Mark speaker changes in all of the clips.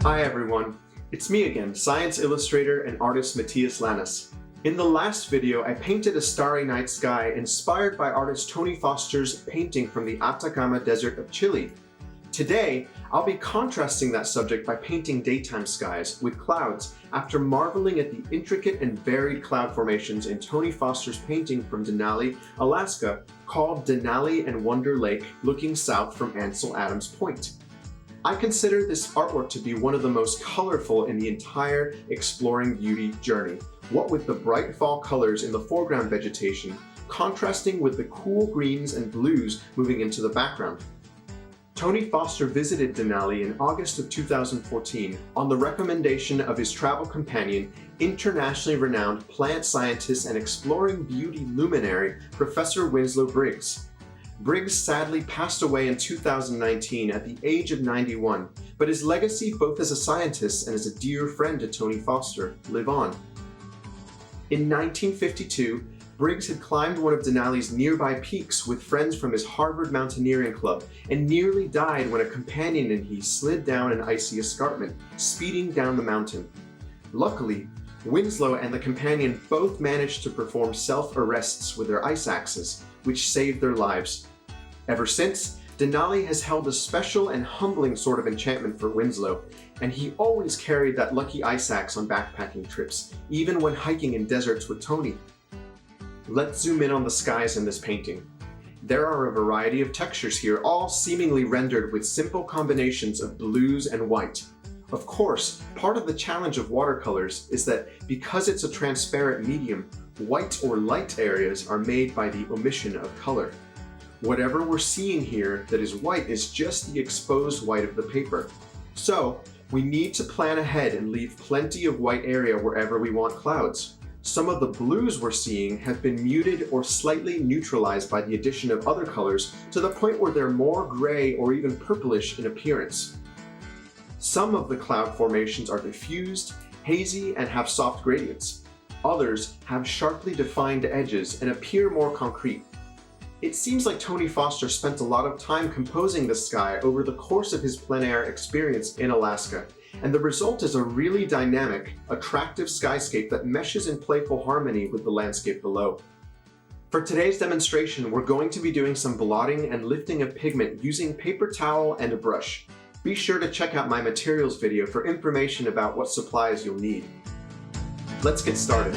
Speaker 1: Hi everyone, it's me again, science illustrator and artist Mattias Lanas. In the last video, I painted a starry night sky inspired by artist Tony Foster's painting from the Atacama Desert of Chile. Today, I'll be contrasting that subject by painting daytime skies with clouds after marveling at the intricate and varied cloud formations in Tony Foster's painting from Denali, Alaska, called Denali and Wonder Lake, looking south from Ansel Adams Point. I consider this artwork to be one of the most colorful in the entire Exploring Beauty journey, what with the bright fall colors in the foreground vegetation contrasting with the cool greens and blues moving into the background. Tony Foster visited Denali in August of 2014 on the recommendation of his travel companion, internationally renowned plant scientist and exploring beauty luminary, Professor Winslow Briggs. Briggs sadly passed away in 2019 at the age of 91, but his legacy both as a scientist and as a dear friend to Tony Foster live on. In 1952, Briggs had climbed one of Denali's nearby peaks with friends from his Harvard Mountaineering Club and nearly died when a companion and he slid down an icy escarpment, speeding down the mountain. Luckily, Winslow and the companion both managed to perform self-arrests with their ice axes, which saved their lives. Ever since, Denali has held a special and humbling sort of enchantment for Winslow, and he always carried that lucky ice axe on backpacking trips, even when hiking in deserts with Tony. Let's zoom in on the skies in this painting. There are a variety of textures here, all seemingly rendered with simple combinations of blues and white. Of course, part of the challenge of watercolors is that because it's a transparent medium, white or light areas are made by the omission of color. Whatever we're seeing here that is white is just the exposed white of the paper. So, we need to plan ahead and leave plenty of white area wherever we want clouds. Some of the blues we're seeing have been muted or slightly neutralized by the addition of other colors to the point where they're more gray or even purplish in appearance. Some of the cloud formations are diffused, hazy, and have soft gradients. Others have sharply defined edges and appear more concrete. It seems like Tony Foster spent a lot of time composing the sky over the course of his plein air experience in Alaska, and the result is a really dynamic, attractive skyscape that meshes in playful harmony with the landscape below. For today's demonstration, we're going to be doing some blotting and lifting of pigment using paper towel and a brush. Be sure to check out my materials video for information about what supplies you'll need. Let's get started.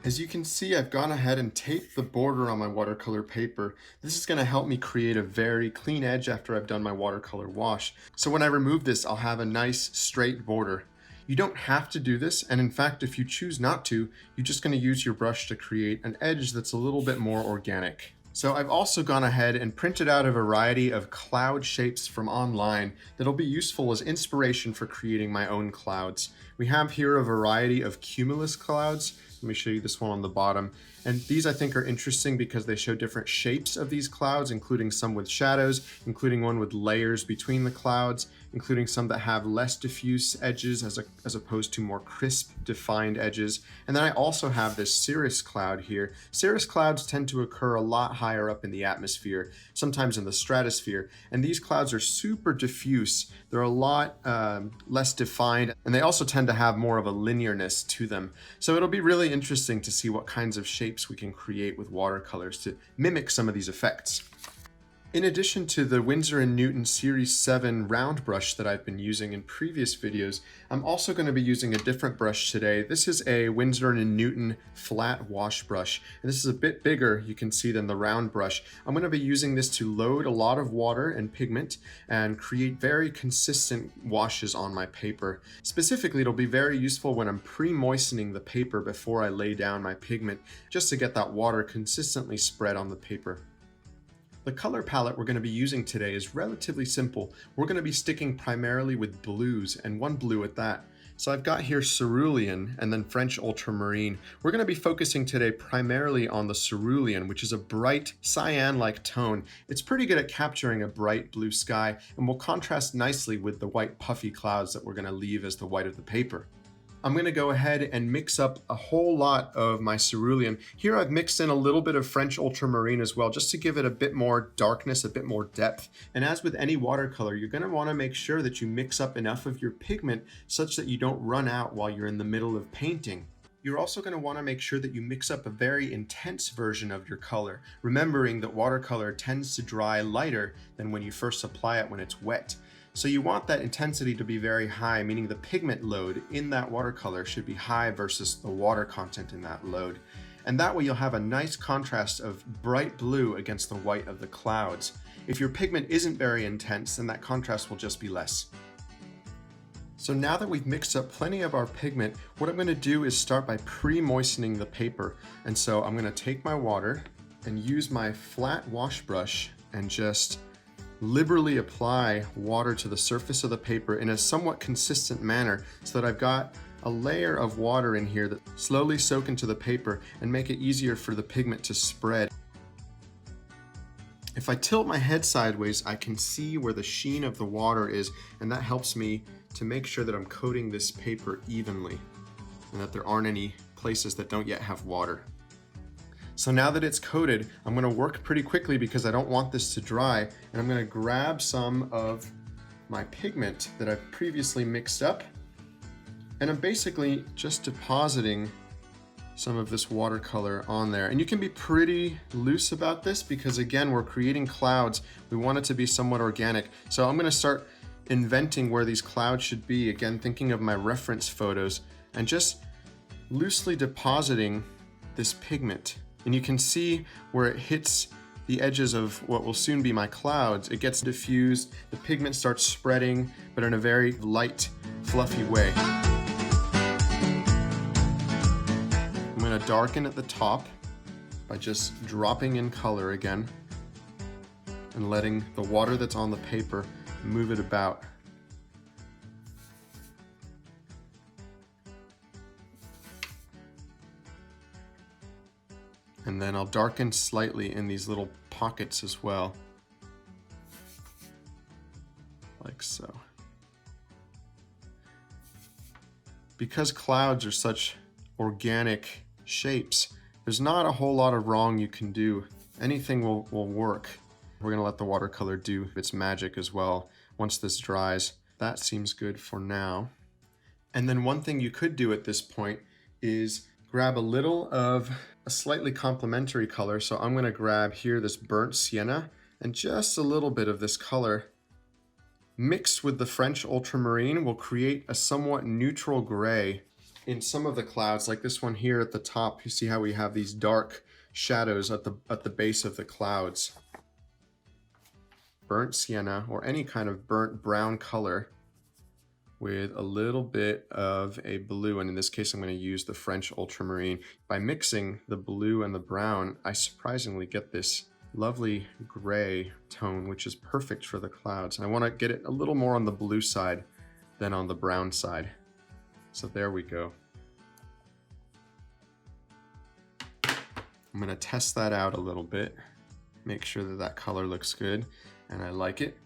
Speaker 1: As you can see, I've gone ahead and taped the border on my watercolor paper. This is going to help me create a very clean edge after I've done my watercolor wash. So when I remove this, I'll have a nice straight border. You don't have to do this, and in fact, if you choose not to, you're just going to use your brush to create an edge that's a little bit more organic. So I've also gone ahead and printed out a variety of cloud shapes from online that'll be useful as inspiration for creating my own clouds. We have here a variety of cumulus clouds. Let me show you this one on the bottom. And these I think are interesting because they show different shapes of these clouds, including some with shadows, including one with layers between the clouds, including some that have less diffuse edges as opposed to more crisp, defined edges. And then I also have this cirrus cloud here. Cirrus clouds tend to occur a lot higher up in the atmosphere, sometimes in the stratosphere, and these clouds are super diffuse. They're a lot less defined, and they also tend to have more of a linearness to them. So it'll be really interesting to see what kinds of shapes we can create with watercolors to mimic some of these effects. In addition to the Winsor Newton Series 7 round brush that I've been using in previous videos, I'm also going to be using a different brush today. This is a Winsor Newton flat wash brush, and this is a bit bigger, you can see, than the round brush. I'm going to be using this to load a lot of water and pigment and create very consistent washes on my paper. Specifically, it'll be very useful when I'm pre-moistening the paper before I lay down my pigment, just to get that water consistently spread on the paper. The color palette we're going to be using today is relatively simple. We're going to be sticking primarily with blues, and one blue at that. So I've got here Cerulean and then French Ultramarine. We're going to be focusing today primarily on the Cerulean, which is a bright cyan-like tone. It's pretty good at capturing a bright blue sky and will contrast nicely with the white puffy clouds that we're going to leave as the white of the paper. I'm going to go ahead and mix up a whole lot of my cerulean. Here I've mixed in a little bit of French ultramarine as well, just to give it a bit more darkness, a bit more depth. And as with any watercolor, you're going to want to make sure that you mix up enough of your pigment such that you don't run out while you're in the middle of painting. You're also going to want to make sure that you mix up a very intense version of your color, remembering that watercolor tends to dry lighter than when you first apply it when it's wet. So you want that intensity to be very high, meaning the pigment load in that watercolor should be high versus the water content in that load. And that way you'll have a nice contrast of bright blue against the white of the clouds. If your pigment isn't very intense, then that contrast will just be less. So now that we've mixed up plenty of our pigment, what I'm going to do is start by pre-moistening the paper. And so I'm going to take my water and use my flat wash brush and just liberally apply water to the surface of the paper in a somewhat consistent manner so that I've got a layer of water in here that slowly soak into the paper and make it easier for the pigment to spread. If I tilt my head sideways, I can see where the sheen of the water is, and that helps me to make sure that I'm coating this paper evenly and that there aren't any places that don't yet have water. So now that it's coated, I'm going to work pretty quickly because I don't want this to dry, and I'm going to grab some of my pigment that I've previously mixed up, and I'm basically just depositing some of this watercolor on there. And you can be pretty loose about this because, again, we're creating clouds. We want it to be somewhat organic. So I'm going to start inventing where these clouds should be, again thinking of my reference photos, and just loosely depositing this pigment. And you can see where it hits the edges of what will soon be my clouds. It gets diffused, the pigment starts spreading, but in a very light, fluffy way. I'm going to darken at the top by just dropping in color again and letting the water that's on the paper move it about. And then I'll darken slightly in these little pockets as well, like so. Because clouds are such organic shapes, there's not a whole lot of wrong you can do. Anything will work. We're gonna let the watercolor do its magic as well once this dries. That seems good for now. And then one thing you could do at this point is grab a little of a slightly complementary color. So I'm going to grab here this burnt sienna and just a little bit of this color mixed with the French ultramarine will create a somewhat neutral gray in some of the clouds, like this one here at the top. You see how we have these dark shadows at the base of the clouds. Burnt sienna or any kind of burnt brown color with a little bit of a blue, and in this case I'm going to use the French ultramarine. By mixing the blue and the brown, I surprisingly get this lovely gray tone, which is perfect for the clouds. I want to get it a little more on the blue side than on the brown side. So there we go. I'm going to test that out a little bit, make sure that that color looks good and I like it.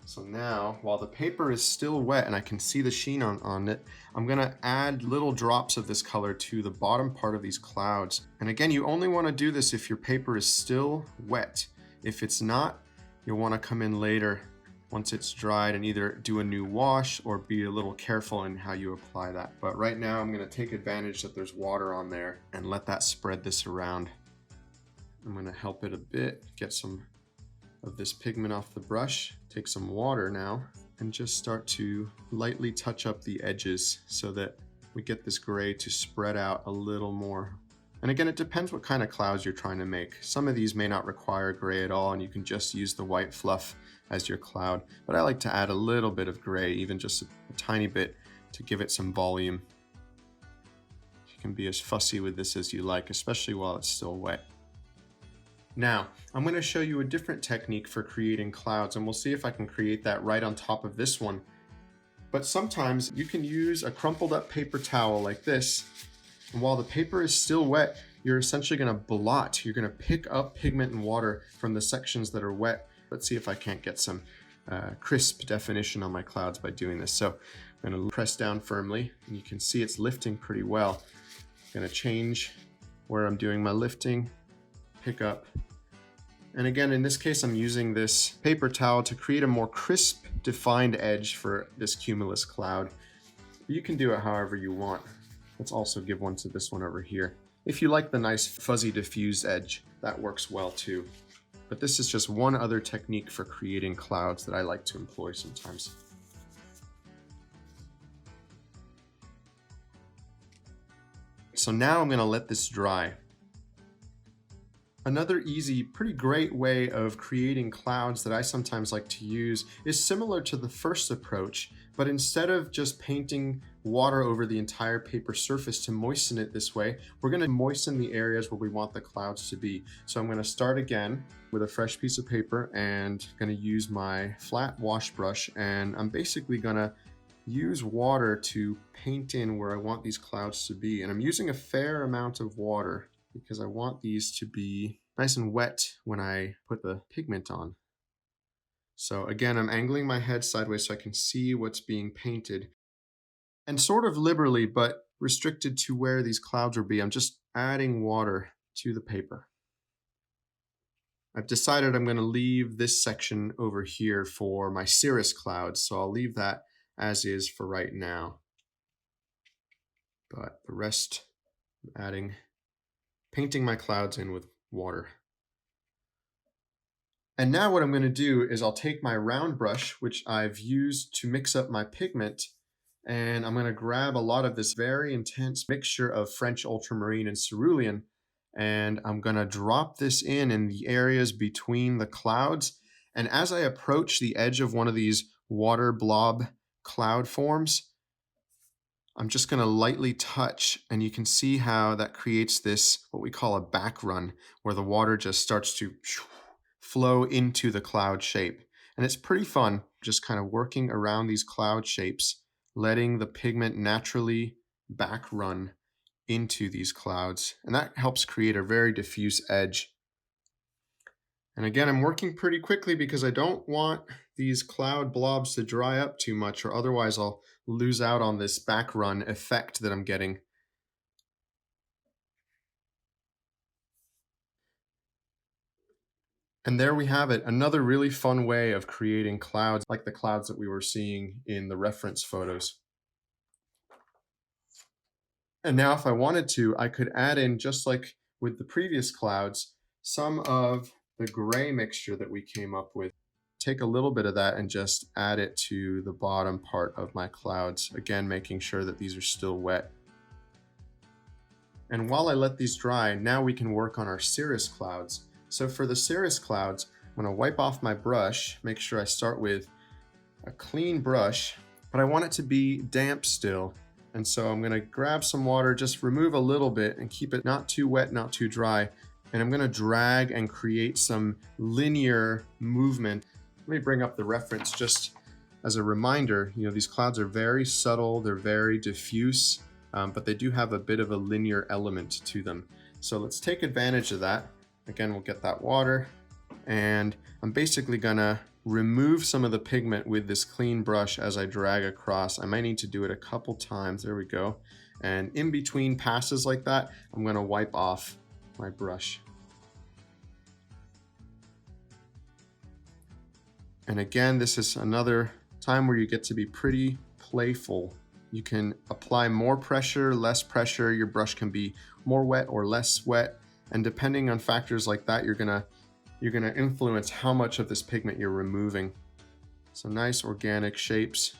Speaker 1: So now, while the paper is still wet and I can see the sheen on it, I'm gonna add little drops of this color to the bottom part of these clouds. And again, you only wanna do this if your paper is still wet. If it's not, you'll wanna come in later once it's dried and either do a new wash or be a little careful in how you apply that. But right now, I'm gonna take advantage that there's water on there and let that spread this around. I'm gonna help it a bit, get some of this pigment off the brush, take some water now, and just start to lightly touch up the edges so that we get this gray to spread out a little more. And again, it depends what kind of clouds you're trying to make. Some of these may not require gray at all and you can just use the white fluff as your cloud. But I like to add a little bit of gray, even just a tiny bit, to give it some volume. You can be as fussy with this as you like, especially while it's still wet. Now, I'm going to show you a different technique for creating clouds, and we'll see if I can create that right on top of this one. But sometimes you can use a crumpled up paper towel like this, and while the paper is still wet, you're essentially going to blot. You're going to pick up pigment and water from the sections that are wet. Let's see if I can't get some crisp definition on my clouds by doing this. So I'm going to press down firmly, and you can see it's lifting pretty well. I'm going to change where I'm doing my lifting, pick up. And again, in this case, I'm using this paper towel to create a more crisp, defined edge for this cumulus cloud. You can do it however you want. Let's also give one to this one over here. If you like the nice fuzzy diffused edge, that works well too. But this is just one other technique for creating clouds that I like to employ sometimes. So now I'm going to let this dry. Another easy, pretty great way of creating clouds that I sometimes like to use is similar to the first approach, but instead of just painting water over the entire paper surface to moisten it this way, we're going to moisten the areas where we want the clouds to be. So I'm going to start again with a fresh piece of paper and going to use my flat wash brush, and I'm basically going to use water to paint in where I want these clouds to be. And I'm using a fair amount of water because I want these to be nice and wet when I put the pigment on. So again, I'm angling my head sideways so I can see what's being painted. And sort of liberally, but restricted to where these clouds will be, I'm just adding water to the paper. I've decided I'm going to leave this section over here for my cirrus clouds, so I'll leave that as is for right now. But the rest, I'm painting my clouds in with water. And now what I'm going to do is I'll take my round brush, which I've used to mix up my pigment, and I'm going to grab a lot of this very intense mixture of French ultramarine and cerulean, and I'm going to drop this in the areas between the clouds. And as I approach the edge of one of these water blob cloud forms, I'm just going to lightly touch, and you can see how that creates this, what we call a back run, where the water just starts to flow into the cloud shape. And it's pretty fun just kind of working around these cloud shapes, letting the pigment naturally back run into these clouds. And that helps create a very diffuse edge. And again, I'm working pretty quickly because I don't want these cloud blobs to dry up too much, or otherwise I'll lose out on this back run effect that I'm getting. And there we have it, another really fun way of creating clouds like the clouds that we were seeing in the reference photos. And now if I wanted to, I could add in, just like with the previous clouds, some of the gray mixture that we came up with. Take a little bit of that and just add it to the bottom part of my clouds, again making sure that these are still wet. And while I let these dry, now we can work on our cirrus clouds. So for the cirrus clouds, I'm going to wipe off my brush, make sure I start with a clean brush, but I want it to be damp still. And so I'm going to grab some water, just remove a little bit and keep it not too wet, not too dry. And I'm going to drag and create some linear movement. Let me bring up the reference just as a reminder. You know, these clouds are very subtle, they're very diffuse, but they do have a bit of a linear element to them. So let's take advantage of that. Again, we'll get that water, and I'm basically gonna remove some of the pigment with this clean brush as I drag across. I might need to do it a couple times. There we go. And in between passes like that, I'm gonna wipe off my brush. And again, this is another time where you get to be pretty playful. You can apply more pressure, less pressure. Your brush can be more wet or less wet. And depending on factors like that, you're gonna influence how much of this pigment you're removing. So nice organic shapes.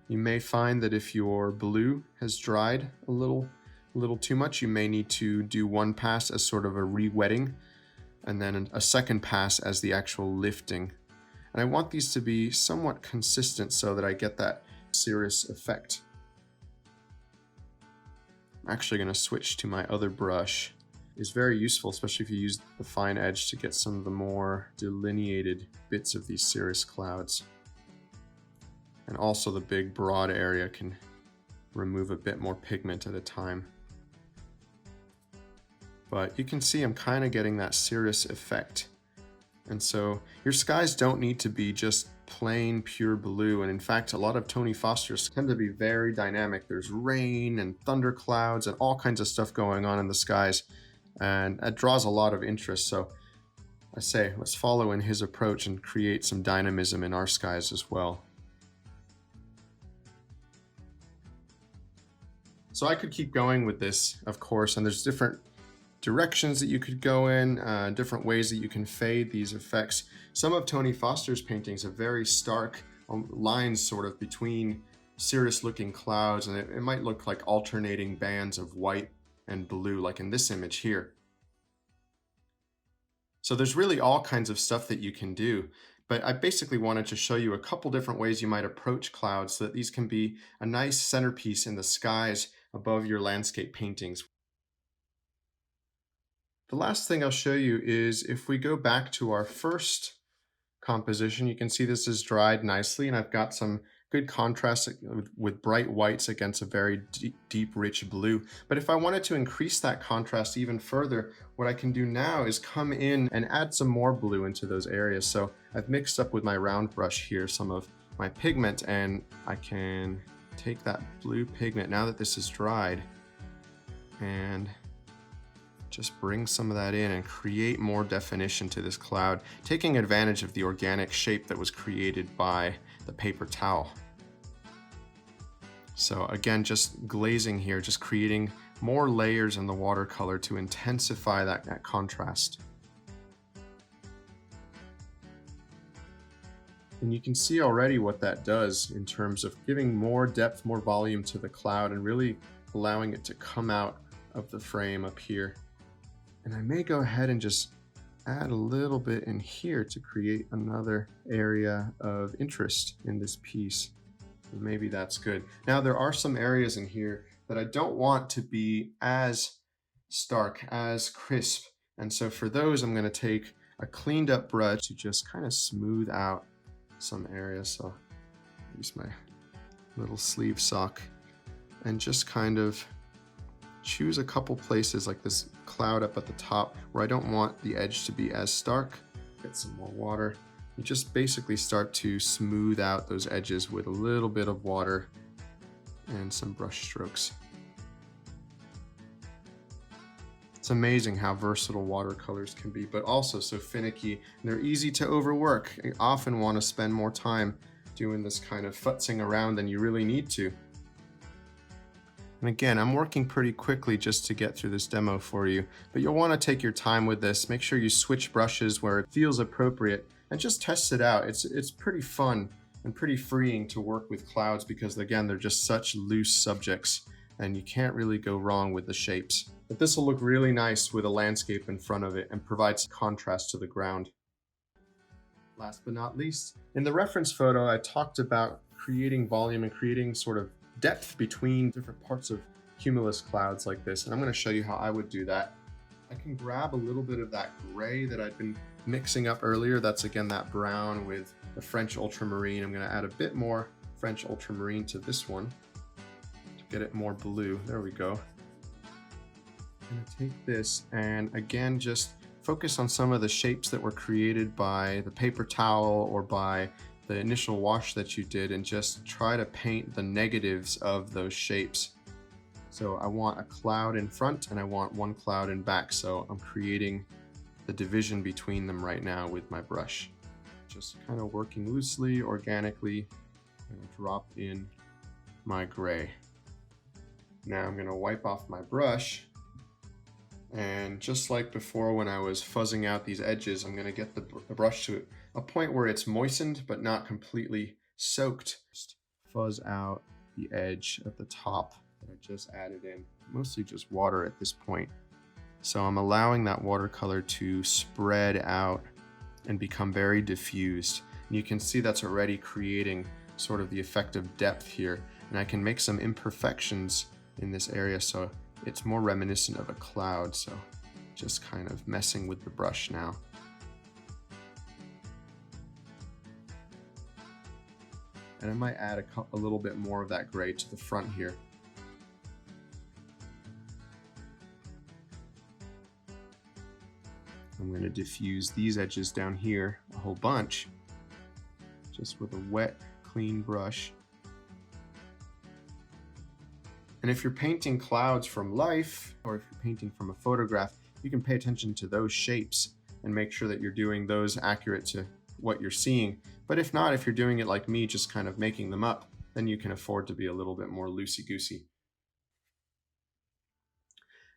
Speaker 1: You may find that if your blue has dried a little too much, you may need to do one pass as sort of a re-wetting, and then a second pass as the actual lifting. And I want these to be somewhat consistent so that I get that cirrus effect. I'm actually going to switch to my other brush. It's very useful, especially if you use the fine edge to get some of the more delineated bits of these cirrus clouds. And also the big broad area can remove a bit more pigment at a time. but you can see I'm kind of getting that cirrus effect. And so your skies don't need to be just plain pure blue, and in fact a lot of Tony Foster's tend to be very dynamic. There's rain and thunder clouds and all kinds of stuff going on in the skies, and it draws a lot of interest. So I say let's follow in his approach and create some dynamism in our skies as well. So I could keep going with this, of course, and there's different directions that you could go in, different ways that you can fade these effects. Some of Tony Foster's paintings have very stark lines sort of between cirrus looking clouds, and it might look like alternating bands of white and blue, like in this image here. So there's really all kinds of stuff that you can do, but I basically wanted to show you a couple different ways you might approach clouds so that these can be a nice centerpiece in the skies above your landscape paintings. The last thing I'll show you is if we go back to our first composition, you can see this is dried nicely, and I've got some good contrast with bright whites against a very deep, rich blue. But if I wanted to increase that contrast even further, what I can do now is come in and add some more blue into those areas. So I've mixed up with my round brush here some of my pigment, and I can take that blue pigment now that this is dried and just bring some of that in and create more definition to this cloud, taking advantage of the organic shape that was created by the paper towel. So again, just glazing here, just creating more layers in the watercolor to intensify that contrast. And you can see already what that does in terms of giving more depth, more volume to the cloud, and really allowing it to come out of the frame up here. And I may go ahead and just add a little bit in here to create another area of interest in this piece. And maybe that's good. Now there are some areas in here that I don't want to be as stark, as crisp. And so for those, I'm going to take a cleaned up brush to just kind of smooth out some areas. So use my little sleeve sock and just kind of choose a couple places like this cloud up at the top where I don't want the edge to be as stark. Get some more water. You just basically start to smooth out those edges with a little bit of water and some brush strokes. It's amazing how versatile watercolors can be, but also so finicky, and they're easy to overwork. You often want to spend more time doing this kind of futzing around than you really need to. And again, I'm working pretty quickly just to get through this demo for you, but you'll want to take your time with this. Make sure you switch brushes where it feels appropriate and just test it out. It's pretty fun and pretty freeing to work with clouds because, again, they're just such loose subjects and you can't really go wrong with the shapes. But this will look really nice with a landscape in front of it and provides contrast to the ground. Last but not least, in the reference photo, I talked about creating volume and creating sort of depth between different parts of cumulus clouds like this, and I'm going to show you how I would do that. I can grab a little bit of that gray that I'd been mixing up earlier. That's again that brown with the French ultramarine. I'm going to add a bit more French ultramarine to this one to get it more blue. There we go. I'm going to take this and again just focus on some of the shapes that were created by the paper towel or by the initial wash that you did, and just try to paint the negatives of those shapes. So I want a cloud in front and I want one cloud in back, so I'm creating the division between them right now with my brush. Just kind of working loosely, organically, and drop in my gray. Now I'm going to wipe off my brush, and just like before when I was fuzzing out these edges, I'm going to get the brush to a point where it's moistened but not completely soaked. Just fuzz out the edge at the top that I just added in, mostly just water at this point. So I'm allowing that watercolor to spread out and become very diffused. And you can see that's already creating sort of the effect of depth here. And I can make some imperfections in this area so it's more reminiscent of a cloud. So just kind of messing with the brush now. And I might add a little bit more of that gray to the front here. I'm going to diffuse these edges down here a whole bunch, just with a wet, clean brush. And if you're painting clouds from life, or if you're painting from a photograph, you can pay attention to those shapes and make sure that you're doing those accurate to what you're seeing. But if not, if you're doing it like me, just kind of making them up, then you can afford to be a little bit more loosey-goosey.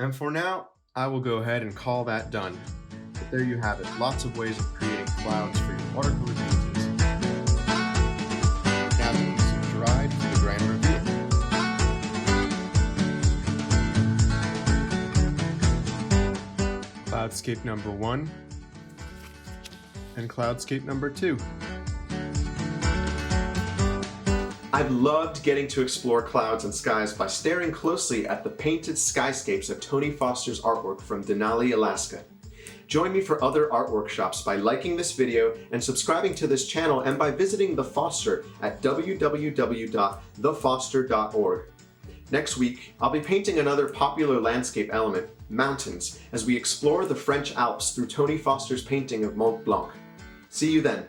Speaker 1: And for now, I will go ahead and call that done. But there you have it, lots of ways of creating clouds for your watercolor paintings. Now that these have dried for the grand reveal. Cloudscape number 1 and cloudscape number 2. I've loved getting to explore clouds and skies by staring closely at the painted skyscapes of Tony Foster's artwork from Denali, Alaska. Join me for other art workshops by liking this video and subscribing to this channel, and by visiting The Foster at www.thefoster.org. Next week, I'll be painting another popular landscape element, mountains, as we explore the French Alps through Tony Foster's painting of Mont Blanc. See you then.